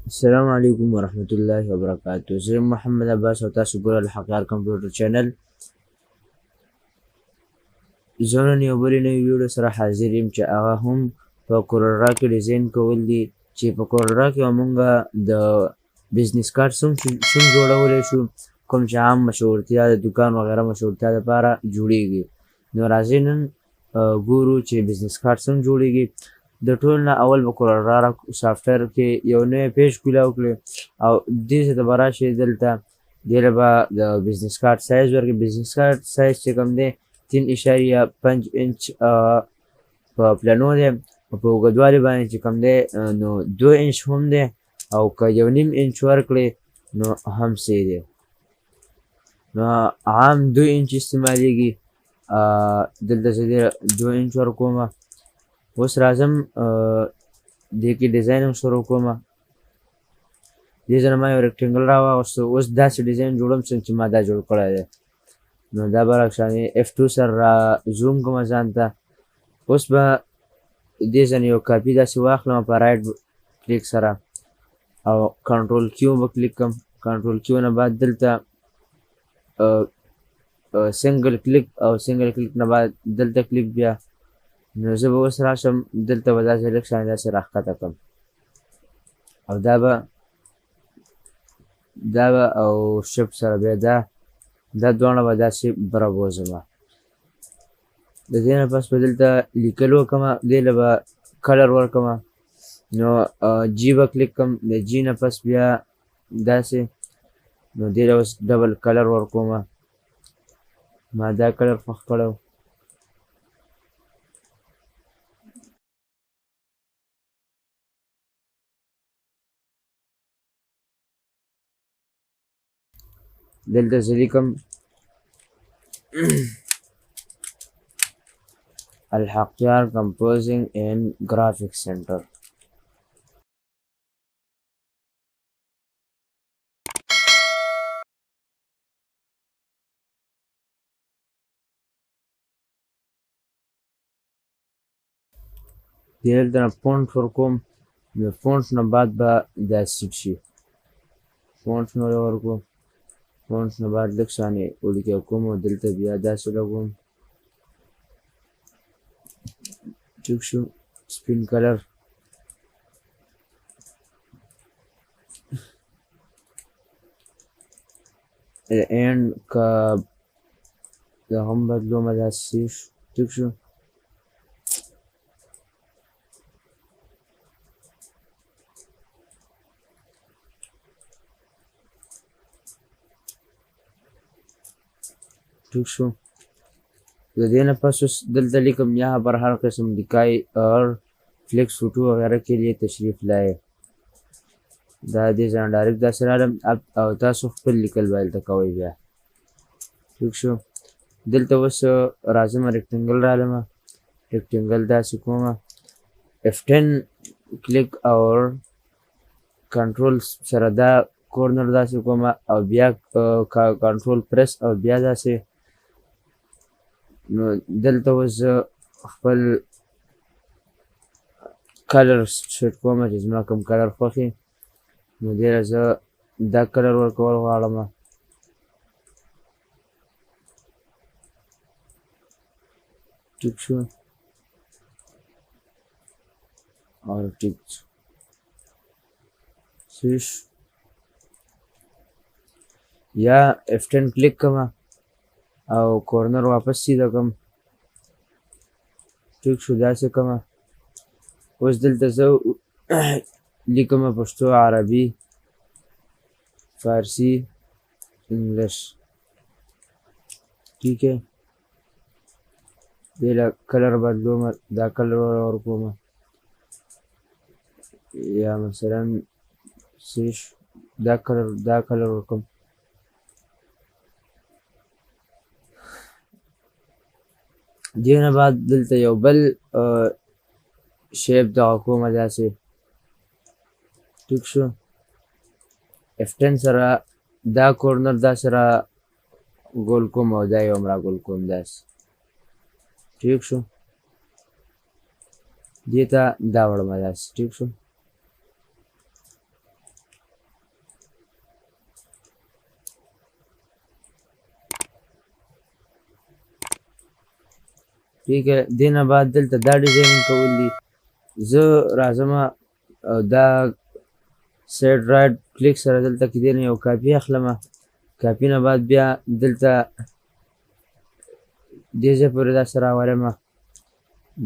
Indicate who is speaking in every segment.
Speaker 1: السلام علیکم ورحمت الله وبرکاته. زه محمد عباس او تاسو ګورئ الحقیار کمپیوټر چینل. زه نن یو بلې نوې ویډیو سره حاضر یم چې هغه هم په CorelDraw کې ډیزاین کول دي، چې په CorelDraw کې به مونږ د بزنس کارت څوم جوړولی شو، کوم چې عام مشهورتیا د دوکان وغیره مشهورتیا دپاره جوړیږي. نو راځئ نن ګورو چې بزنس کارت څنګه جوړیږي. د ټول نه اول به CorelDraw سافټویر کې یو نوی پیج کولاو کړئ او دې ته به راشئ. دلته دې له به د بزنس کارت سایز ورکړئ. بزنس کارت سایز چې کوم دی 3.5 انچ په پلنو دی، په اوږدوالي باندې چې کوم دی نو 2 انچ هم دی، او که 1.5 انچ ورکړئ نو هم صحیح دی. نو عام 2 انچ استعمالیږي، دلته زه دې 2 انچ ورکوم. اوس راځم دې کې ډیزاین هم شروع کوم. دې ځای نه ما یو ریکټینګل راواغوسته. اوس داسې ډیزاین جوړوم څنګه چې ما دا جوړ کړی دی. نو دا به راښانې F2 سره را زوم کوم ځان ته. اوس به دې ځای نه یو کاپي داسې واخلم په رایټ کلیک سره او کنټرول کیو به کلیک کړم. کنټرول کیو نه بعد دلته سنګل کلیک او سنګل کلیک نه بعد دلته کلیک بیا. نو زه به اوس راشم دلته به داسې لږ شان داسې راښکته کړم او دا به او شپ سره بیا دا دواړه به داسې برابوزم. د دې نه پس به دلته لیکل وکړم، دې له به کلر ورکړم. نو جي به کلیک کړم، د جي نه پس بیا داسې. نو دې له اوس ډبل کلر ورکوم. ما دا کلر خوښ کړی. دلته زه لیکم الحقیار کمپوزینګ اینډ ګرافیک سنټر. دلته نه فونټ ورکوم. د فونټ نه بعد به دا سیټ شي. فونټ نه ورکوم. فونټ نه بعد لږ شانې ولیکې کوم او دلته بیا داسې لګوم. ټیک شو. سپین کلر اینډ که دا هم بدلوم داسې. ټیک شو. ٹھیک شو. د دې نه پس اوس دلته لیکم یہاں پر ہر قسم دکھائی اور فلیکس فوٹو وغیرہ کے لیے تشریف لائے. دا دې ځان ډایرکټ داسې راغلم او تاسو خپل لیکل به هلته کوئ بیا. ٹھیک شو. دلته اوس راځم ریکټینګل رالم. ریکټینګل داسې کوم. F10 کلیک اور کنټرول سره دا کورنر داسې کوم او بیا کنټرول پرس او بیا داسې. نو دلته اوس زه خپل کلر سیټ کوم چې زما کوم کلر خوښي. نو دې له زه دا کلر ورکول غواړم. ټیک شو. اور ټیک سویش یا F10 کلیک کوم او کورنر واپس سیده کوم. ټیک شو. داسې کوم. اوس دلته زه لیکم پښتو، عربي، فارسی، انګلیش. ٹھیک ہے. دې له کلر بدلوم. دا کلر ورکوم یا مثلا سیش دا کلر ورکوم. دې نه بعد دلته یو بل شیپ دغه کومه داسې. ټیک شو. F10 سره دا کورنر داسې را ګول کوم او دا یې هم را ګول کوم داسې. ټیک شو. دې ته دا وړم داسې. ټیک شو. ٹھیک ہے. دې نه بعد دلته دا ډیزاینینګ کول دي. زه راځم او دا سیټ رایټ کلیک سره دلته کې دې نه یو کاپي اخلم. کاپي نه بعد بیا دلته دې ځای پورې داسې راولم.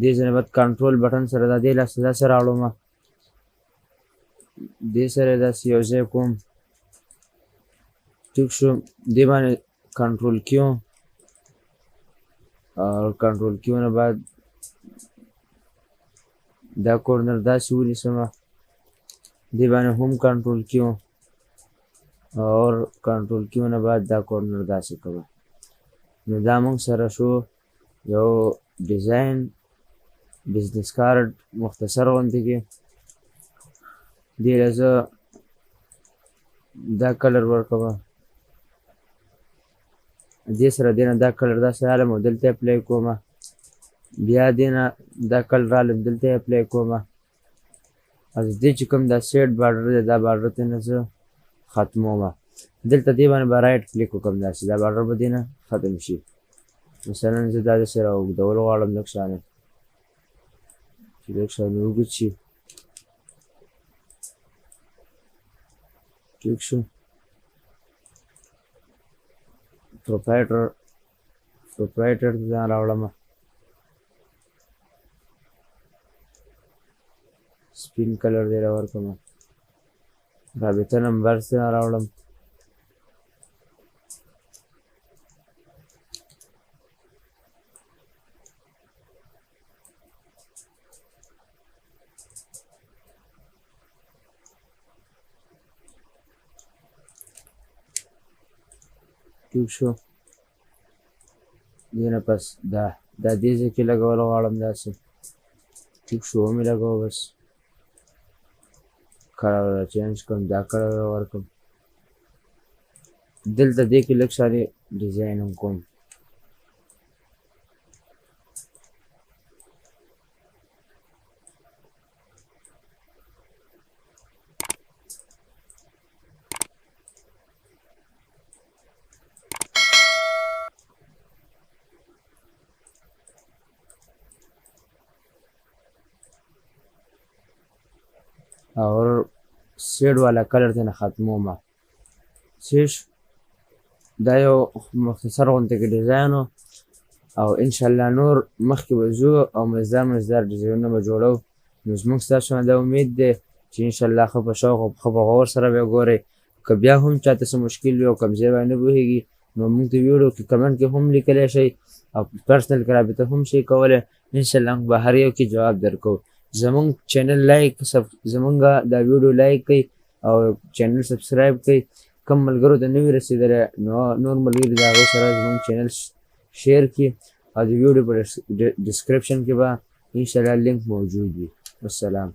Speaker 1: دې ځای نه بعد کنټرول بټن سره دا دې لاسه داسې راوړم. دې سره داسې یو ځای کوم. ټیک شو. دې باندې کنټرول کیو او کنټرول کیو نه بعد دا کورنر داسې ونیسم. دې باندې هم کنټرول کیو اور کنټرول کیو نه بعد دا کورنر داسې کوم. نو دا موږ سره شو یو ډیزاین بزنس کارت مختصر غوندې کې. دې له زه دا کلر ورکوم. دې سره دې نه دا کلر داسې رالم او دلته اپلای کوم. بیا دې نه دا کلر رالم دلته اپلای کوم. او دې چې کوم دا سیټ بارډر دی دا بارډر ته نه زه ختموم. دلته دې باندې به رایټ کلیک وکړم داسې دا بارډر به دې نه ختم شي. مثلا زه دا داسې راوږدول غواړم لږ شانې چې لږ شانې اوږد شي. ټیک شو. پروپرایټر ته ځان راوړم. سپین کلر دې راورکړم. رابطه نمبر ته راوړم. ټیک شو. دې نه پس دا دې ځای کې لګول غواړم داسې. ټیک شو. ومې لګوه بس. کلر چینج کړم. دا کلر ورکړم. دلته دې کې لږ ساري ډیزاین هم کوم. اور سیډ والا کلر ته نه ختموم. سیش دا یو مختصر غوندې کې ډیزاین و او انشاءالله نور مخکې به ځو او مزدار ډیزاینونه به جوړو. نو زموږ ستاسو نه دا امید دی چې انشاءالله ښه په شوق او ښه په غور سره به ګورئ. که بیا هم چاته څه مشکل وي او کوم ځای باندې نه پوهېږي نو موږ ته ویډیو کې کمنټ کې هم لیکلی شئ او پرسنل کې رابطه هم شئ کولی. انشاءالله موږ به هر یو کې جواب درکوو. زمونږ چینل لایک زمونږ دا ویډیو لایک کړئ او چینل سبسکرایب کړئ. کم ملګرو ته نه وي رسېدلی نو نور ملګري د هغو سره زمونږ چینل شیر کړي او د ویډیو په ډسکرپشن کې به انشاءالله لینک موجود وي. والسلام.